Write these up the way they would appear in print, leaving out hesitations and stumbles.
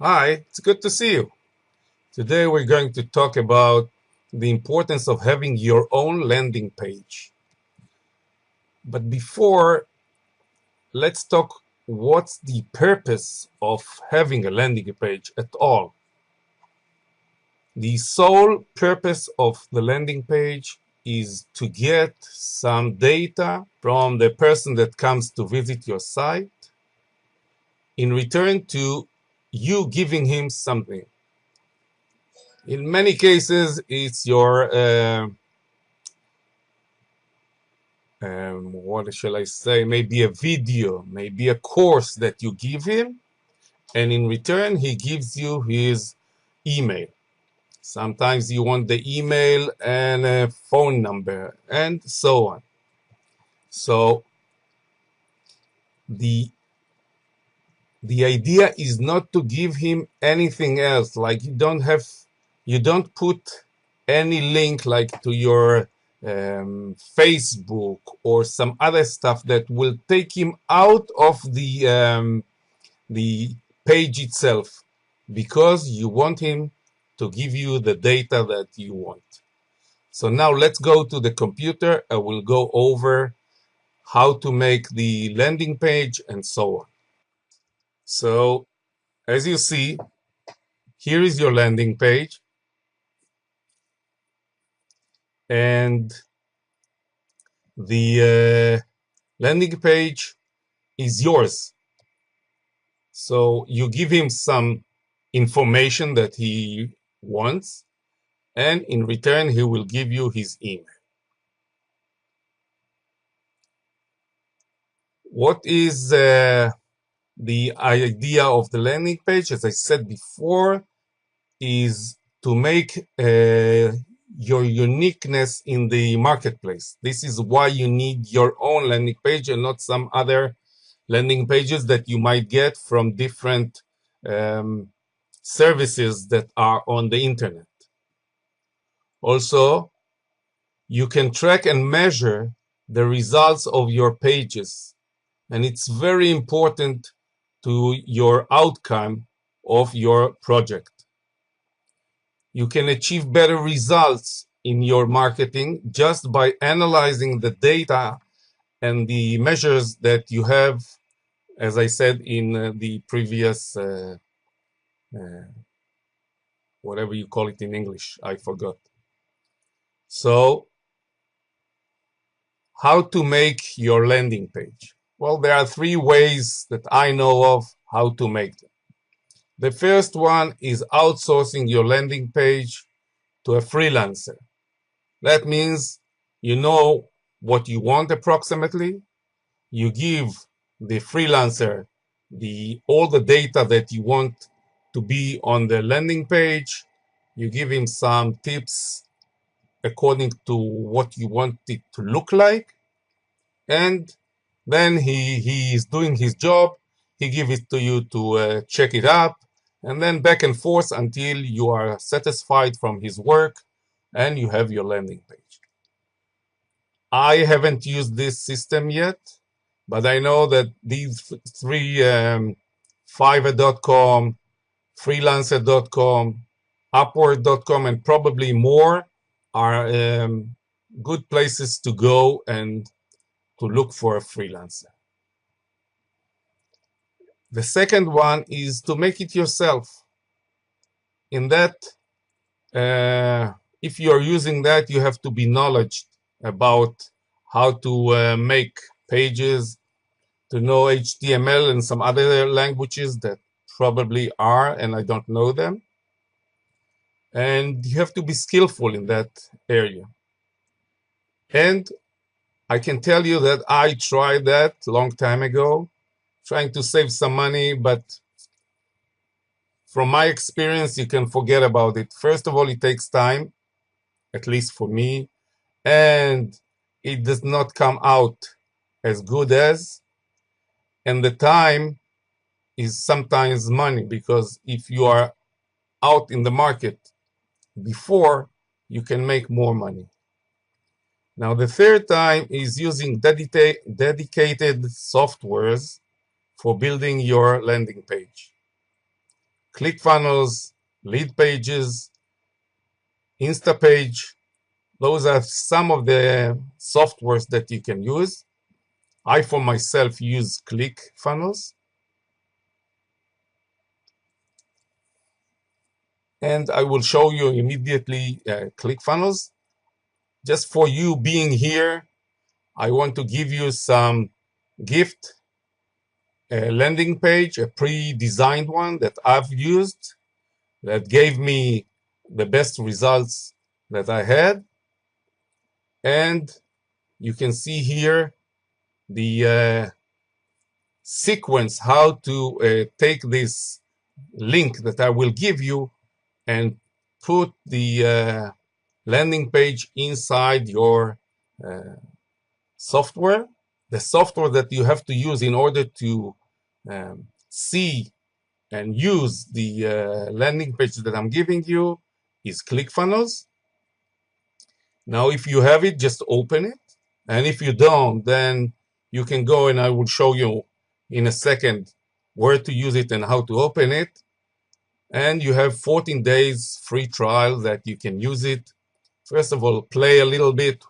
Hi, it's good to see you. Today we're going to talk about the importance of having your own landing page. But before, let's talk what's the purpose of having a landing page at all. The sole purpose of the landing page is to get some data from the person that comes to visit your site in return to you giving him something. In many cases, it's your what shall I say, maybe a video, maybe a course that you give him, and in return, he gives you his email. Sometimes you want the email and a phone number, and so on. So the the idea is not to give him anything else. Like you don't put any link like to your Facebook or some other stuff that will take him out of the page itself, because you want him to give you the data that you want. So now let's go to the computer. I will go over how to make the landing page and so on. So as you see, here is your landing page, and the landing page is yours. So you give him some information that he wants, and in return, he will give you his email. What is the idea of the landing page? As I said before, is to make your uniqueness in the marketplace. This is why you need your own landing page and not some other landing pages that you might get from different um, services that are on the internet. Also, you can track and measure the results of your pages, and it's very important to your outcome of your project. You can achieve better results in your marketing just by analyzing the data and the measures that you have, as I said in the previous, whatever you call it in English, I forgot. So, how to make your landing page? Well, there are three ways that I know of how to make them. The first one is outsourcing your landing page to a freelancer. That means you know what you want approximately. You give the freelancer all the data that you want to be on the landing page. You give him some tips according to what you want it to look like, and then he is doing his job. He gives it to you to check it up, and then back and forth until you are satisfied from his work and you have your landing page. I haven't used this system yet, but I know that these three, Fiverr.com, Freelancer.com, Upwork.com, and probably more, are good places to go and to look for a freelancer. The second one is to make it yourself. In that, if you're using that, you have to be knowledgeable about how to make pages, to know HTML and some other languages that probably are, and I don't know them. And you have to be skillful in that area. And I can tell you that I tried that a long time ago, trying to save some money, but from my experience, you can forget about it. First of all, it takes time, at least for me, and it does not come out as good as, and the time is sometimes money, because if you are out in the market before, you can make more money. Now, the third time is using dedicated softwares for building your landing page. ClickFunnels, Leadpages, Instapage. Those are some of the softwares that you can use. I, for myself, use ClickFunnels. And I will show you immediately ClickFunnels. Just for you being here, I want to give you some gift, a landing page, a pre-designed one that I've used that gave me the best results that I had. And you can see here the sequence how to take this link that I will give you and put the landing page inside your software. The software that you have to use in order to see and use the landing page that I'm giving you is ClickFunnels. Now, if you have it, just open it. And if you don't, then you can go and I will show you in a second where to use it and how to open it. And you have 14 days free trial that you can use it. First of all, play a little bit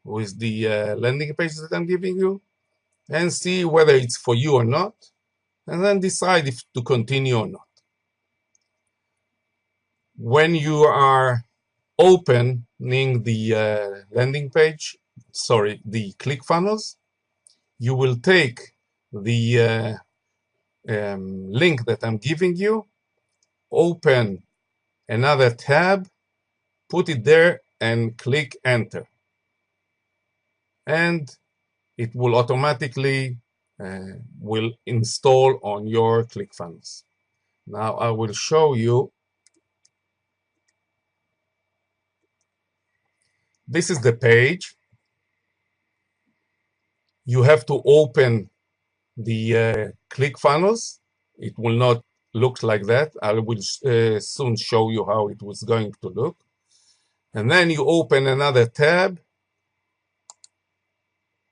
with the landing page that I'm giving you and see whether it's for you or not, and then decide if to continue or not. When you are opening the landing page, the ClickFunnels, you will take the link that I'm giving you, open another tab, put it there, and click enter. And it will automatically will install on your ClickFunnels. Now I will show you. This is the page. You have to open the ClickFunnels. It will not look like that. I will soon show you how it was going to look. And then you open another tab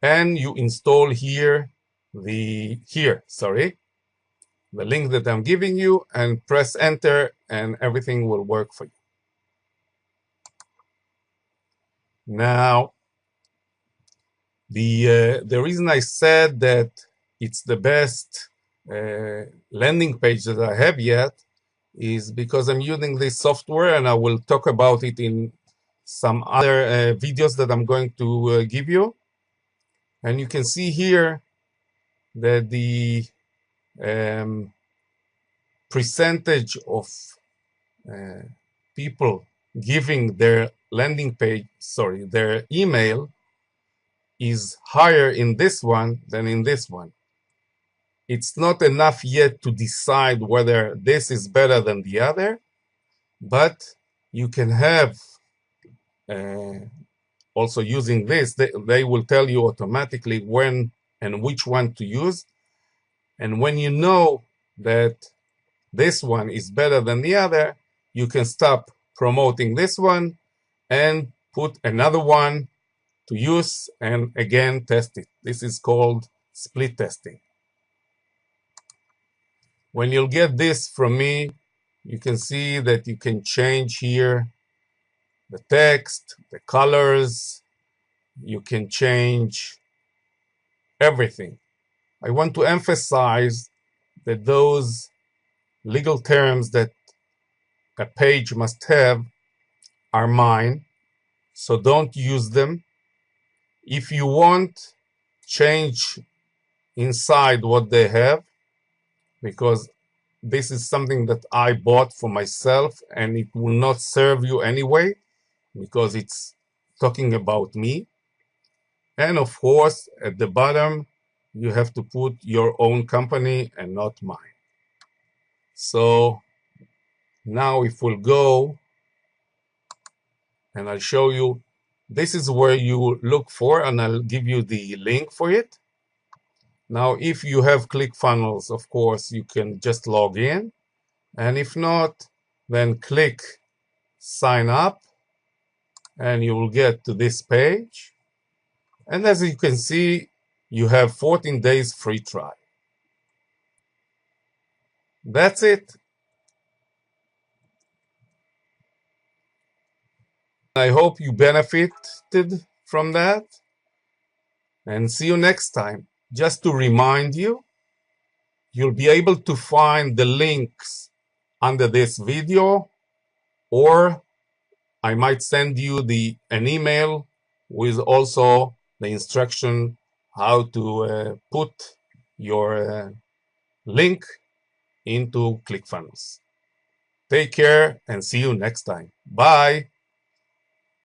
and you install the link that I'm giving you and press enter and everything will work for you. Now, the reason I said that it's the best landing page that I have yet is because I'm using this software, and I will talk about it in some other videos that I'm going to give you. And you can see here that the percentage of people giving their landing page, their email, is higher in this one than in this one. It's not enough yet to decide whether this is better than the other, but you can have also using this, they will tell you automatically when and which one to use. And when you know that this one is better than the other, you can stop promoting this one and put another one to use and again test it. This is called split testing. When you'll get this from me, you can see that you can change here the text, the colors, you can change everything. I want to emphasize that those legal terms that a page must have are mine, so don't use them. If you want, change inside what they have, because this is something that I bought for myself and it will not serve you anyway because it's talking about me. And of course, at the bottom, you have to put your own company and not mine. So now if we'll go and I'll show you, this is where you look for, and I'll give you the link for it. Now, if you have ClickFunnels, of course, you can just log in. And if not, then click sign up and you will get to this page. And as you can see, you have 14 days free trial. That's it. I hope you benefited from that, and see you next time. Just to remind you, you'll be able to find the links under this video, or I might send you an email with also the instruction how to put your link into ClickFunnels. Take care and see you next time. Bye.